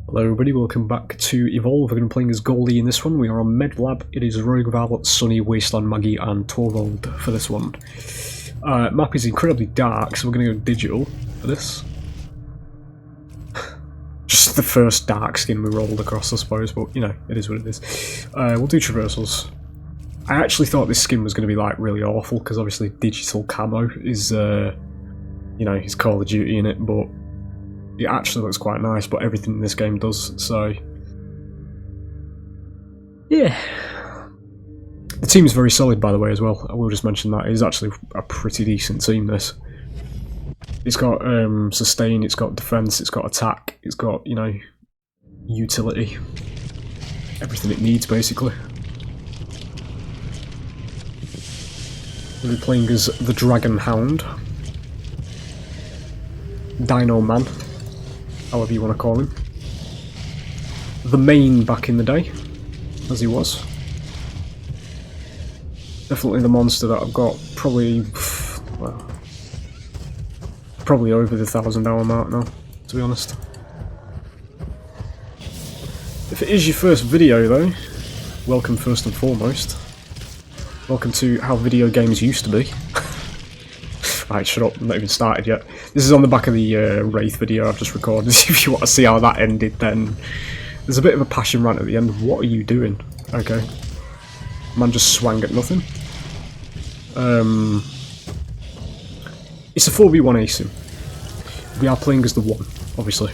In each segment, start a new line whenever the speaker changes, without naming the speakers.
Hello everybody, welcome back to Evolve. We're going to be playing as Goalie in this one. We are on Medlab. It is Rogue Val, Sunny, Wasteland Maggie and Torvald for this one. Map is incredibly dark, so we're going to go digital for this. Just the first dark skin we rolled across, I suppose, but you know, it is what it is. We'll do traversals. I actually thought this skin was going to be like really awful, because obviously digital camo is, you know, is Call of Duty in it, but it actually looks quite nice, but everything in this game does, so yeah. The team is very solid, by the way, as well. I will just mention that. It is actually a pretty decent team, this. It's got sustain, it's got defense, it's got attack, it's got, you know, utility. Everything it needs, basically. We'll be playing as the Dragon Hound. Dino Man, however you want to call him. The main back in the day, as he was. Definitely the monster that I've got probably, well, probably over the 1,000-hour mark now, to be honest. If it is your first video though, welcome first and foremost. Welcome to how video games used to be. Right, shut up, I'm not even started yet. This is on the back of the Wraith video I've just recorded. If you want to see how that ended, then there's a bit of a passion rant at the end. What are you doing? Okay. Man just swang at nothing. It's a 4v1 ASIM. We are playing as the one, obviously,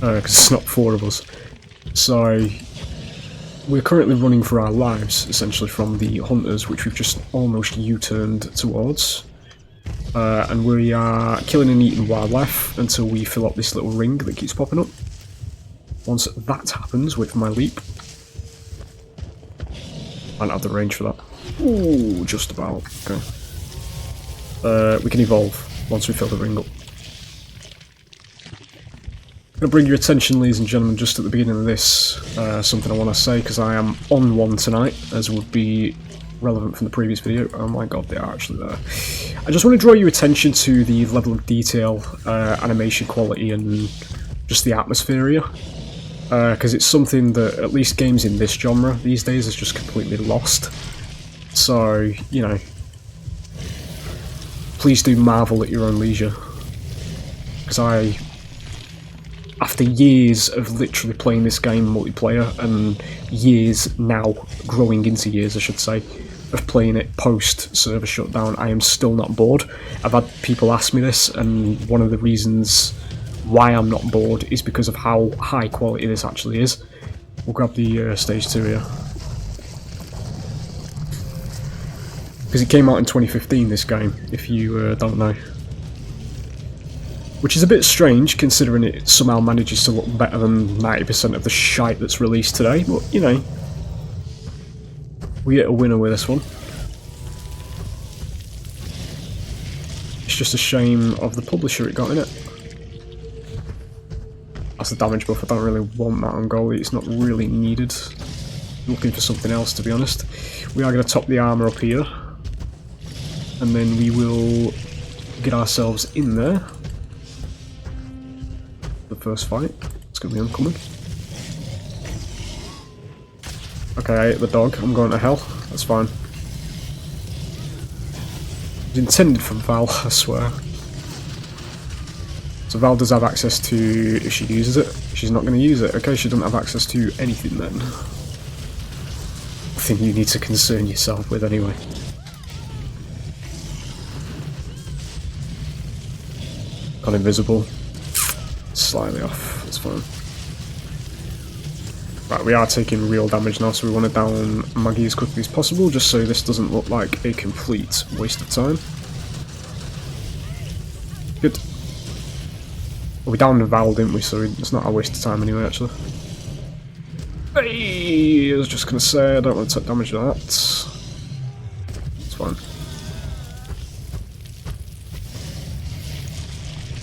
because it's not four of us. So we're currently running for our lives, essentially, from the hunters, which we've just almost U-turned towards. And we are killing and eating wildlife until we fill up this little ring that keeps popping up. Once that happens with my leap, I don't have the range for that. Ooh, just about. Okay. We can evolve once we fill the ring up. I'm going to bring your attention, ladies and gentlemen, just at the beginning of this, something I want to say, because I am on one tonight, as would be relevant from the previous video. Oh my god, they are actually there. I just want to draw your attention to the level of detail, animation quality, and just the atmosphere here, because it's something that at least games in this genre these days is just completely lost. So, you know, please do marvel at your own leisure, because after years of literally playing this game multiplayer, and years now, growing into years I should say, of playing it post-server shutdown, I am still not bored. I've had people ask me this, and one of the reasons why I'm not bored is because of how high quality this actually is. We'll grab the stage 2 here. Because it came out in 2015, this game, if you don't know. Which is a bit strange, considering it somehow manages to look better than 90% of the shite that's released today, but, you know, we get a winner with this one. It's just a shame of the publisher it got in it. That's the damage buff. I don't really want that on Goalie, it's not really needed. I'm looking for something else, to be honest. We are going to top the armour up here, and then we will get ourselves in there. The first fight. It's going to be oncoming. Okay, I ate the dog. I'm going to hell. That's fine. It's intended for Val, I swear. So Val does have access to, if she uses it. She's not going to use it. Okay, she doesn't have access to anything then. Nothing you need to concern yourself with anyway. Gone invisible. Slightly off, that's fine. Right, we are taking real damage now, so we want to down Maggie as quickly as possible, just so this doesn't look like a complete waste of time. Good. Well, we downed Val, didn't we, so it's not a waste of time anyway, actually. Hey, I was just going to say, I don't want to take damage to that. It's fine.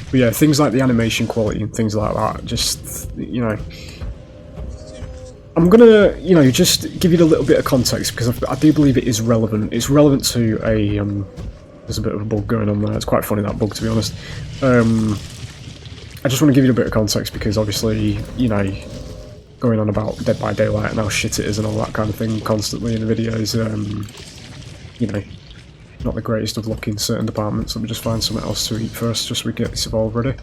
But yeah, things like the animation quality and things like that, just, you know, I'm gonna, you know, just give you a little bit of context, because I do believe it is relevant. It's relevant to a, there's a bit of a bug going on there. It's quite funny, that bug, to be honest. I just want to give you a bit of context because obviously, you know, going on about Dead by Daylight and how shit it is and all that kind of thing constantly in the videos, you know, not the greatest of luck in certain departments. Let me just find something else to eat first, just so we get this evolved ready.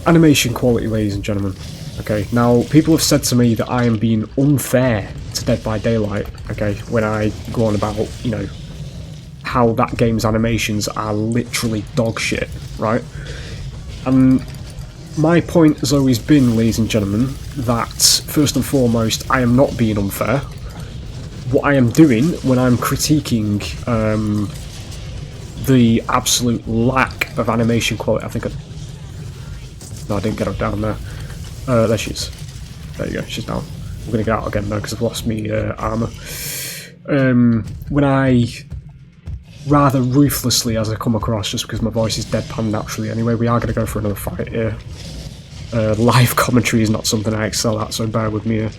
Animation quality, ladies and gentlemen. Okay, now people have said to me that I am being unfair to Dead by Daylight, okay, when I go on about, you know, how that game's animations are literally dog shit, right? And my point has always been, ladies and gentlemen, that first and foremost, I am not being unfair. What I am doing when I'm critiquing the absolute lack of animation quality, I think no, I didn't get her down there. There she is. There you go, she's down. I'm going to get out again now because I've lost me armour. When I rather ruthlessly, as I come across, just because my voice is deadpan naturally anyway, we are going to go for another fight here. Live commentary is not something I excel at, so bear with me here.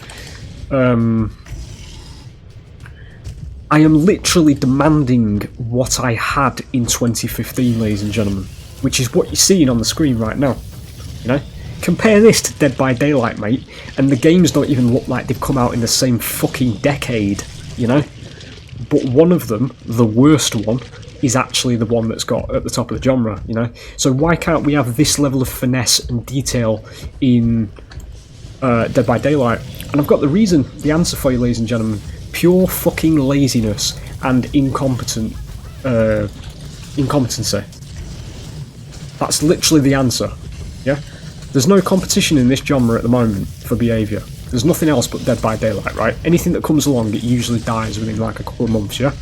I am literally demanding what I had in 2015, ladies and gentlemen, which is what you're seeing on the screen right now. You know, compare this to Dead by Daylight, mate, and the games don't even look like they've come out in the same fucking decade, you know? But one of them, the worst one, is actually the one that's got at the top of the genre, you know? So why can't we have this level of finesse and detail in Dead by Daylight? And I've got the reason, the answer for you, ladies and gentlemen. Pure fucking laziness and incompetency. That's literally the answer, yeah? There's no competition in this genre at the moment for behaviour. There's nothing else but Dead by Daylight, right? Anything that comes along, it usually dies within like a couple of months, yeah?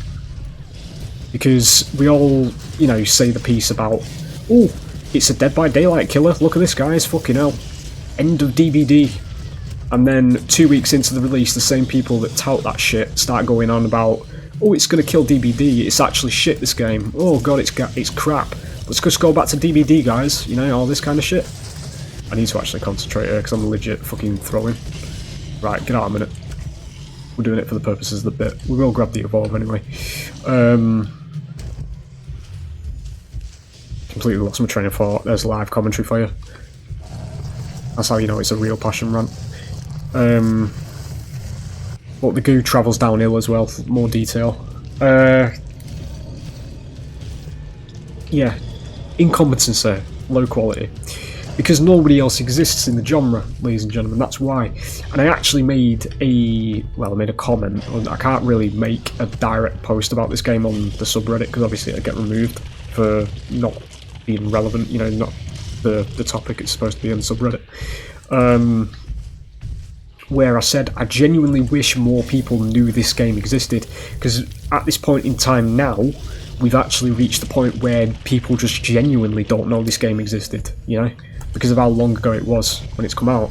Because we all, you know, say the piece about, oh, it's a Dead by Daylight killer, look at this guys, fucking hell. End of DBD. And then 2 weeks into the release, the same people that tout that shit start going on about, oh, it's going to kill DBD, it's actually shit, this game. Oh god, it's crap. Let's just go back to DBD, guys, you know, all this kind of shit. I need to actually concentrate here because I'm legit fucking throwing. Right, get out a minute. We're doing it for the purposes of the bit. We will grab the evolve anyway. Completely lost my train of thought. There's live commentary for you. That's how you know it's a real passion rant. But the goo travels downhill as well. More detail. Yeah, incompetency, low quality. Because nobody else exists in the genre, ladies and gentlemen, that's why. And I actually made a comment. I can't really make a direct post about this game on the subreddit, because obviously it'd get removed for not being relevant, you know, not the topic it's supposed to be on the subreddit. Where I said, I genuinely wish more people knew this game existed, because at this point in time now, we've actually reached the point where people just genuinely don't know this game existed, you know? Because of how long ago it was when it's come out.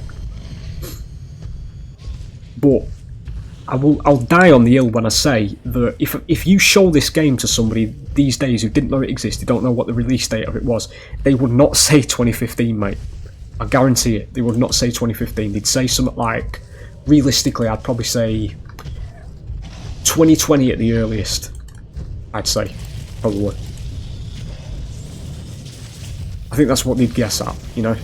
But I'll die on the hill when I say that if you show this game to somebody these days who didn't know it existed, don't know what the release date of it was, they would not say 2015, mate. I guarantee it. They would not say 2015. They'd say something like, realistically, I'd probably say 2020 at the earliest. I'd say, probably. I think that's what they'd guess at, you know?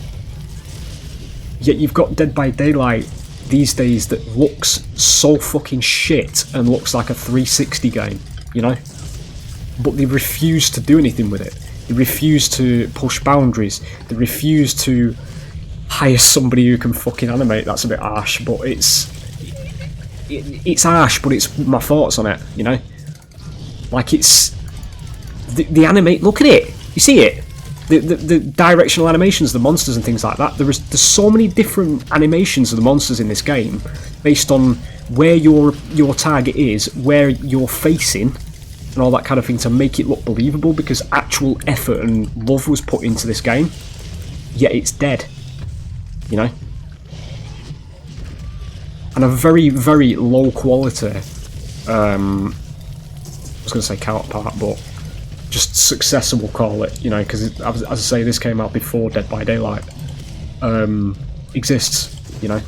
Yet you've got Dead by Daylight these days that looks so fucking shit and looks like a 360 game, you know? But they refuse to do anything with it. They refuse to push boundaries. They refuse to hire somebody who can fucking animate. That's a bit harsh, but it's harsh, but it's my thoughts on it, you know? Like, it's... The animate... Look at it! You see it? The directional animations, the monsters and things like that. There's so many different animations of the monsters in this game based on where your target is, where you're facing, and all that kind of thing to make it look believable, because actual effort and love was put into this game, yet it's dead, you know? And a very, very low quality, I was going to say counterpart, but just successor, we'll call it, you know, because as I say, this came out before Dead by Daylight exists, you know.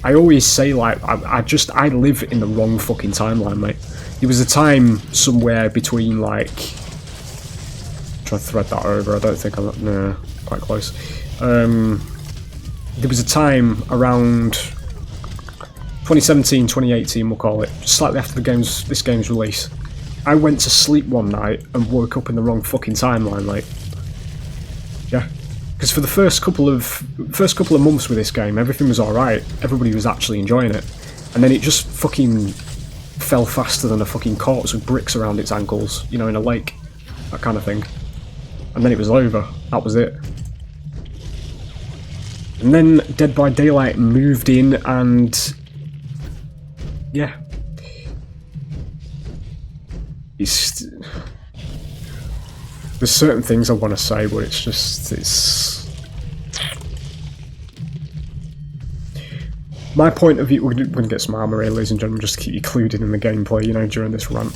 I always say, like, I live in the wrong fucking timeline, mate. There was a time somewhere between, like, Try to thread that over. I don't think I'm no, quite close. There was a time around 2017, 2018, we'll call it, slightly after this game's release. I went to sleep one night and woke up in the wrong fucking timeline, mate. Yeah, because for the first couple of months with this game, everything was all right. Everybody was actually enjoying it, and then it just fucking fell faster than a fucking corpse with bricks around its ankles, you know, in a lake, that kind of thing. And then it was over. That was it. And then Dead by Daylight moved in, and yeah, there's certain things I want to say, but it's my point of view. We're going to get some armor here, ladies and gentlemen, just to keep you clued in the gameplay, you know, during this rant.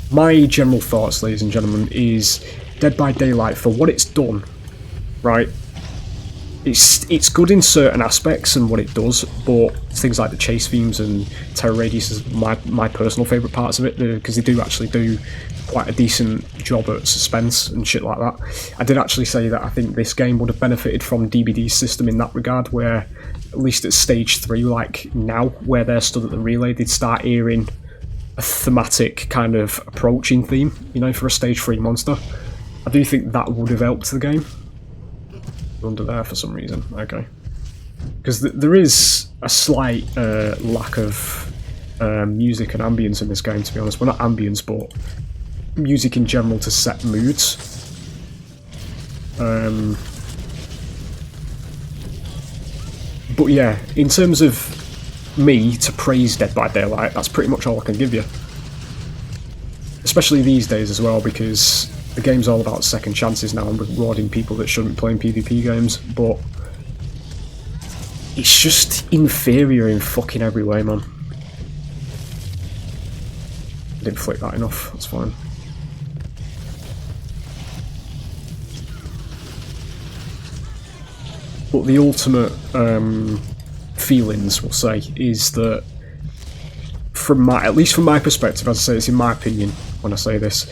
My general thoughts, ladies and gentlemen, is Dead by Daylight, for what it's done, right? It's good in certain aspects and what it does, but things like the chase themes and terror radius is my personal favourite parts of it, because they do actually do quite a decent job at suspense and shit like that. I did actually say that I think this game would have benefited from DBD's system in that regard, where at least at stage 3, like now, where they're stood at the relay, they'd start hearing a thematic kind of approaching theme, you know, for a stage 3 monster. I do think that would have helped the game. Under there for some reason, okay. Because there is a slight lack of music and ambience in this game, to be honest. Well, not ambience, but music in general to set moods. But yeah, in terms of me to praise Dead by Daylight, that's pretty much all I can give you. Especially these days as well, because the game's all about second chances now and rewarding people that shouldn't be playing PvP games, but it's just inferior in fucking every way, man. I didn't flick that enough, that's fine. But the ultimate feelings, we'll say, is that at least from my perspective, as I say, it's in my opinion when I say this,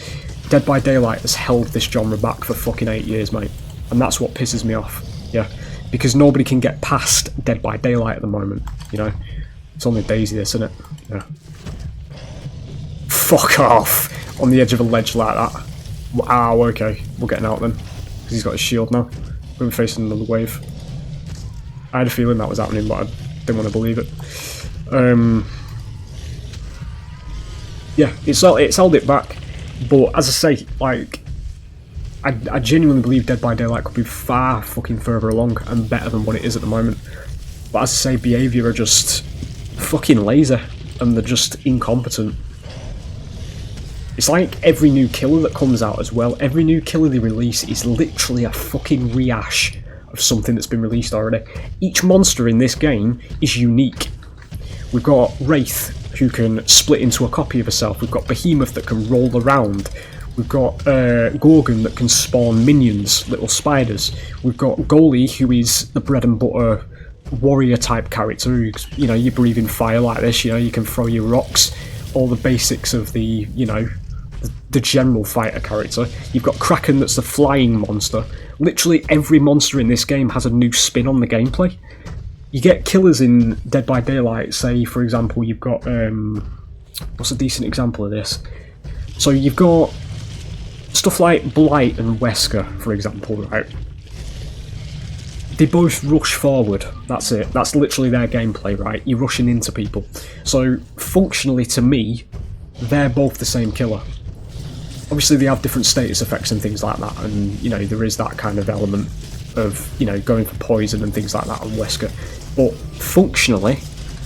Dead by Daylight has held this genre back for fucking 8 years, mate. And that's what pisses me off, yeah. Because nobody can get past Dead by Daylight at the moment, you know. It's only Daisy this, isn't it? Yeah. Fuck off! On the edge of a ledge like that. Wow, okay. We're getting out then. Because he's got his shield now. We're facing another wave. I had a feeling that was happening, but I didn't want to believe it. Yeah, it's held it back. But as I say, like, I genuinely believe Dead by Daylight could be far fucking further along and better than what it is at the moment. But as I say, behaviour are just fucking lazy and they're just incompetent. It's like every new killer that comes out as well, every new killer they release is literally a fucking rehash of something that's been released already. Each monster in this game is unique. We've got Wraith, who can split into a copy of herself. We've got Behemoth that can roll around. We've got Gorgon that can spawn minions, little spiders. We've got Goliath, who is the bread and butter warrior type character. Who, you know, you breathe in fire like this. You know, you can throw your rocks. All the basics of the, you know, the general fighter character. You've got Kraken, that's the flying monster. Literally every monster in this game has a new spin on the gameplay. You get killers in Dead by Daylight, say for example you've got, what's a decent example of this? So you've got stuff like Blight and Wesker, for example, right? They both rush forward, that's it, that's literally their gameplay, right? You're rushing into people. So functionally to me, they're both the same killer. Obviously they have different status effects and things like that, and you know, there is that kind of element of, you know, going for poison and things like that on Wesker. But functionally,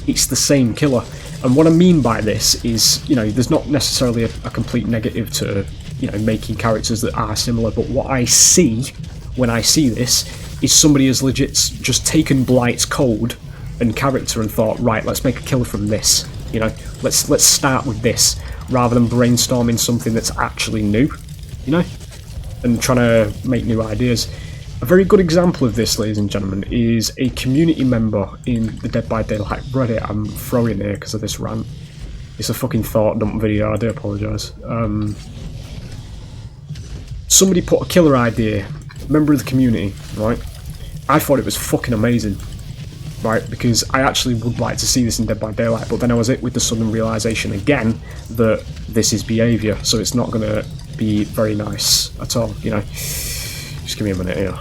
it's the same killer. And what I mean by this is, you know, there's not necessarily a complete negative to, you know, making characters that are similar, but what I see when I see this is somebody has legit just taken Blight's code and character and thought, right, let's make a killer from this. You know, let's start with this, rather than brainstorming something that's actually new, you know, and trying to make new ideas. A very good example of this, ladies and gentlemen, is a community member in the Dead by Daylight Reddit. I'm throwing here because of this rant. It's a fucking thought dump video, I do apologise. somebody put a killer idea, member of the community, right? I thought it was fucking amazing, right? Because I actually would like to see this in Dead by Daylight, but then I was hit with the sudden realisation again that this is behaviour, so it's not going to be very nice at all, you know. Just give me a minute here.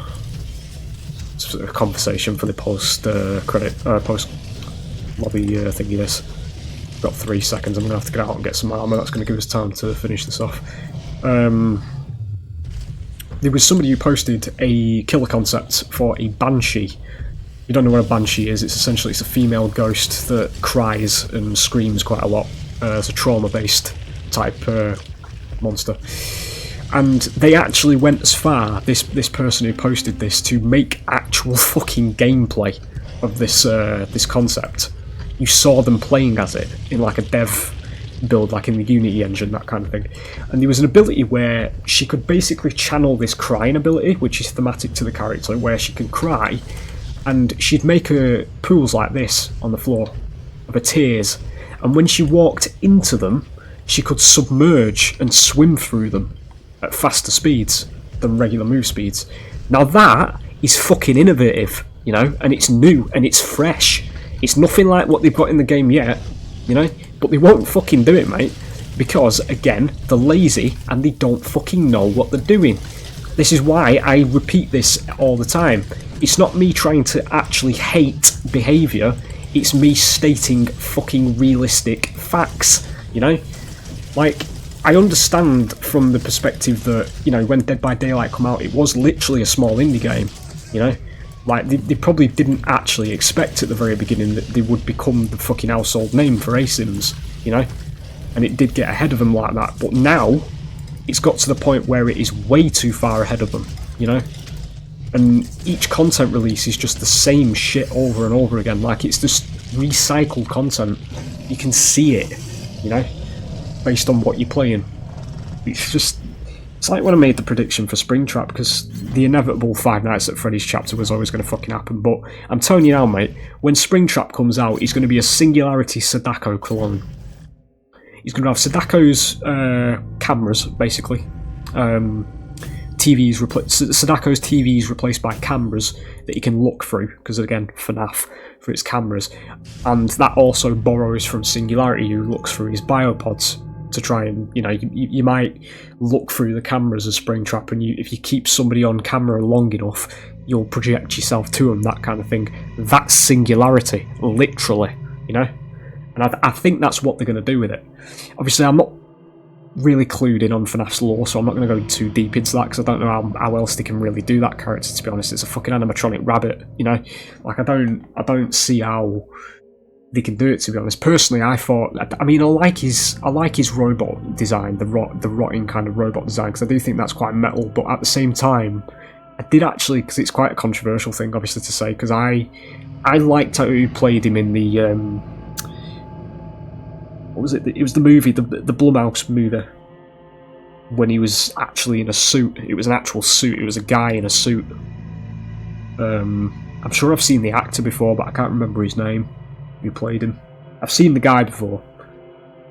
It's a conversation for the post lobby thingy. This got 3 seconds. I'm gonna have to get out and get some armor. That's gonna give us time to finish this off. There was somebody who posted a killer concept for a banshee. You don't know what a banshee is? It's essentially a female ghost that cries and screams quite a lot. It's a trauma-based type monster. And they actually went as far, this person who posted this, to make actual fucking gameplay of this this concept. You saw them playing as it in like a dev build, like in the Unity engine, that kind of thing. And there was an ability where she could basically channel this crying ability, which is thematic to the character, where she can cry, and she'd make her pools like this on the floor of her tears, and when she walked into them, she could submerge and swim through them at faster speeds than regular move speeds. Now that is fucking innovative, you know, and it's new and it's fresh. It's nothing like what they've got in the game yet, you know, but they won't fucking do it, mate, because again, they're lazy and they don't fucking know what they're doing. This is why I repeat this all the time. It's not me trying to actually hate behaviour, it's me stating fucking realistic facts, you know? Like, I understand from the perspective that, you know, when Dead by Daylight come out, it was literally a small indie game, you know? Like, they probably didn't actually expect at the very beginning that they would become the fucking household name for ASIMs, you know? And it did get ahead of them like that, but now, it's got to the point where it is way too far ahead of them, you know? And each content release is just the same shit over and over again, like it's just recycled content. You can see it, you know, based on what you're playing. It's like when I made the prediction for Springtrap, because the inevitable Five Nights at Freddy's chapter was always going to fucking happen, but I'm telling you now, mate, when Springtrap comes out, it's going to be a Singularity Sadako clone. He's going to have Sadako's cameras, basically. Sadako's TVs replaced by cameras that you can look through, because again, FNAF for its cameras. And that also borrows from Singularity, who looks through his biopods to try and, you know, you might look through the cameras of Springtrap, and if you keep somebody on camera long enough, you'll project yourself to them, that kind of thing. That's Singularity, literally, you know? And I think that's what they're going to do with it. Obviously, I'm not really clued in on FNAF's lore, so I'm not going to go too deep into that, because I don't know how else they can really do that character, to be honest. It's a fucking animatronic rabbit, you know? Like, I don't see how they can do it, to be honest. Personally, I mean, I like his robot design, the rotting kind of robot design, because I do think that's quite metal, but at the same time, I did actually, because it's quite a controversial thing, obviously, to say, because I liked how he played him in the, what was it? It was the movie, the Blumhouse movie, when he was actually in a suit. It was an actual suit. It was a guy in a suit. I'm sure I've seen the actor before, but I can't remember his name who played him. I've seen the guy before,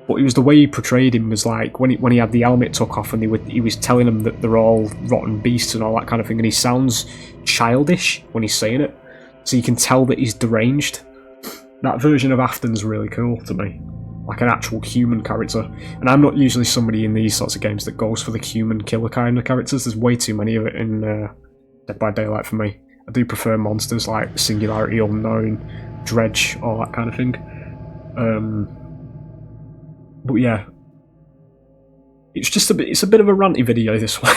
but it was the way he portrayed him was like when he had the helmet took off and he was telling them that they're all rotten beasts and all that kind of thing, and he sounds childish when he's saying it, so you can tell that he's deranged. That version of Afton's really cool to me. Like an actual human character. And I'm not usually somebody in these sorts of games that goes for the human killer kind of characters. There's way too many of it in Dead by Daylight for me. I do prefer monsters like Singularity, Unknown, Dredge, all that kind of thing. But yeah, it's a bit of a ranty video, this one.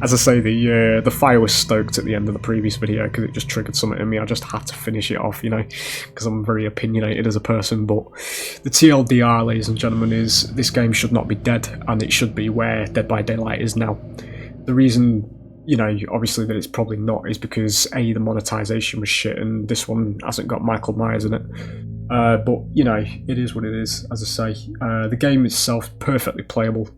As I say, the fire was stoked at the end of the previous video because it just triggered something in me. I just had to finish it off, you know, because I'm very opinionated as a person. But the TLDR, ladies and gentlemen, is this game should not be dead, and it should be where Dead by Daylight is now. The reason, you know, obviously that it's probably not is because A, the monetization was shit, and this one hasn't got Michael Myers in it. But, you know, it is what it is, as I say. The game itself, perfectly playable,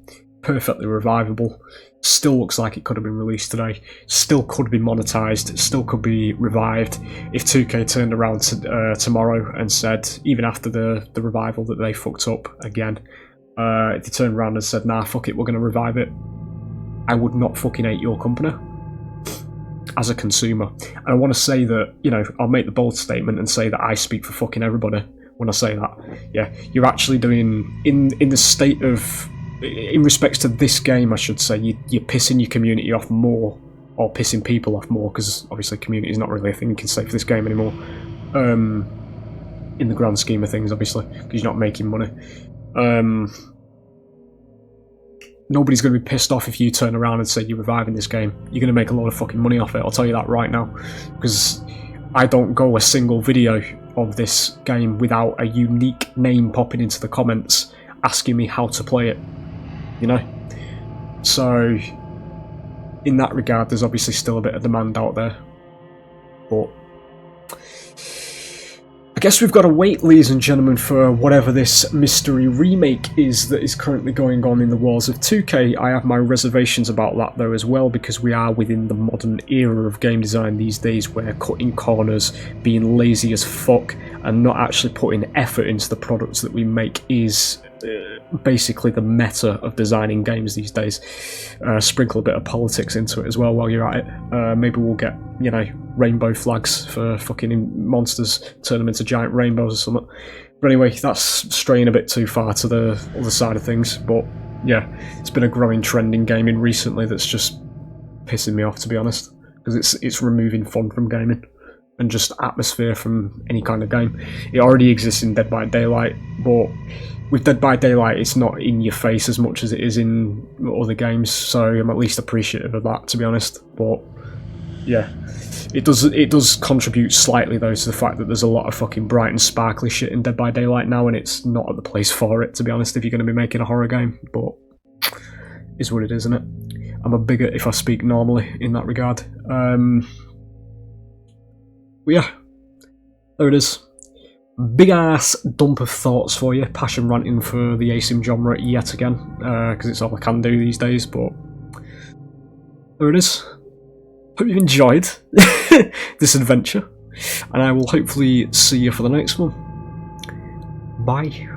perfectly revivable, still looks like it could have been released today, still could be monetized, still could be revived if 2K turned around tomorrow and said, even after the revival, that they fucked up again. If they turned around and said, nah, fuck it, we're going to revive it, I would not fucking hate your company as a consumer. And I want to say that, you know, I'll make the bold statement and say that I speak for fucking everybody when I say that. Yeah, you're actually doing, in the state of, in respects to this game, I should say, you're pissing your community off more, or pissing people off more, because obviously community is not really a thing you can say for this game anymore. In the grand scheme of things, obviously, because you're not making money. Nobody's going to be pissed off if you turn around and say you're reviving this game. You're going to make a lot of fucking money off it, I'll tell you that right now. Because I don't go a single video of this game without a unique name popping into the comments asking me how to play it, you know? So, in that regard, there's obviously still a bit of demand out there. But I guess we've got to wait, ladies and gentlemen, for whatever this mystery remake is that is currently going on in the walls of 2K. I have my reservations about that though as well, because we are within the modern era of game design these days, where cutting corners, being lazy as fuck, and not actually putting effort into the products that we make is basically the meta of designing games these days. Sprinkle a bit of politics into it as well while you're at it. Maybe we'll get, you know, rainbow flags for fucking monsters, turn them into giant rainbows or something. But anyway, that's straying a bit too far to the other side of things. But yeah, it's been a growing trend in gaming recently that's just pissing me off, to be honest, because it's removing fun from gaming and just atmosphere from any kind of game. It already exists in Dead by Daylight, but with Dead by Daylight, it's not in your face as much as it is in other games, so I'm at least appreciative of that, to be honest. But yeah, it does contribute slightly though to the fact that there's a lot of fucking bright and sparkly shit in Dead by Daylight now, and it's not at the place for it, to be honest, if you're going to be making a horror game. But is what it is, isn't it? I'm a bigot if I speak normally in that regard. But yeah, there it is. Big ass dump of thoughts for you, passion ranting for the asim genre yet again, because it's all I can do these days. But there it is. Hope you've enjoyed this adventure, and I will hopefully see you for the next one. Bye.